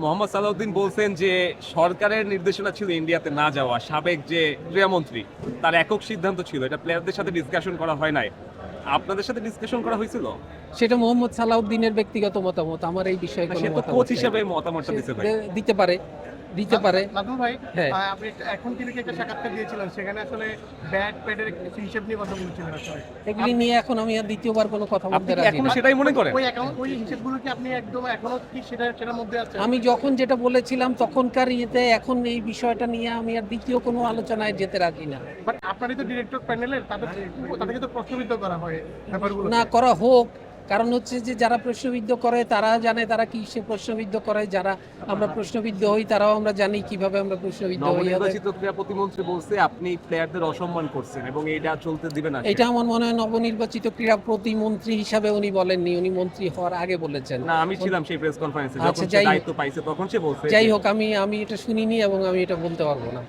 মোহাম্মদ সালাউদ্দিন বলছেন যে সরকারের নির্দেশনা ছিল ইন্ডিয়াতে না যাওয়া, সাবেক যে ক্রীড়ামন্ত্রী তার একক সিদ্ধান্ত ছিল, এটা প্লেয়ারদের সাথে ডিসকাশন করা হয় নাই। আপনাদের সাথে ডিসকাশন করা হয়েছিল? সেটা মোহাম্মদ সালাউদ্দিনের ব্যক্তিগত মতামত, আমার এই বিষয়ে কোনো সে তো মতামত কোচ নেই। হিসেবে মতামতটা দিতে পারে। দিতে পারে, দিতে পারে। নাজমুল ভাই, হ্যাঁ। আপনি এখন টিভিতে একটা সাক্ষাৎকার দিয়েছিলেন, সেখানে আসলে ব্যাট প্যাডের কিছু হিসেব নিয়ে কথা বলছিলেন আসলে। এগুলি নিয়ে এখন আমি আর দ্বিতীয়বার কোনো কথা আপনি বলতে কি রাজি এখনো না। সেটাই মনে করেন? ওই হিসেবগুলো কি আপনি একদম এখনো কি সেটার মধ্যে আছে? আমি যখন যেটা বলেছিলাম তখনকার ইয়েতে, এখন এই বিষয়টা নিয়ে আমি আর দ্বিতীয় কোনো আলোচনায় যেতে রাজি না। বাট আপনারই তো ডিরেক্টর প্যানেলের, তাদেরকে তো প্রশ্নবিদ্ধ করা হয় ব্যাপারগুলো। না করা হোক, কারণ হচ্ছে যে যারা প্রশ্নবিদ্ধ করে তারা জানে তারা কি সে প্রশ্নবিদ্ধ করে, যারা আমরা প্রশ্নবিদ্ধ হই তারাও আমরা জানি কিভাবে আমরা প্রশ্নবিদ্ধ হই। নবনির্বাচিত ক্রীড়া প্রতিমন্ত্রী বলছে আপনি প্লেয়ারদের অসম্মান করছেন এবং এটা চলতে দিবেন না। এটা আমার মনে হয় নবনির্বাচিত ক্রীড়া প্রতিমন্ত্রী হিসাবে উনি বলেননি, উনি মন্ত্রী হওয়ার আগে বলেছেন। না, আমি ছিলাম সেই প্রেস কনফারেন্সে, আচ্ছা, যখন সে যাই হোক। দায়িত্ব পাইছে তখন সে বলছে যাই হোক, আমি এটা শুনিনি এবং আমি এটা বলতে পারবো না।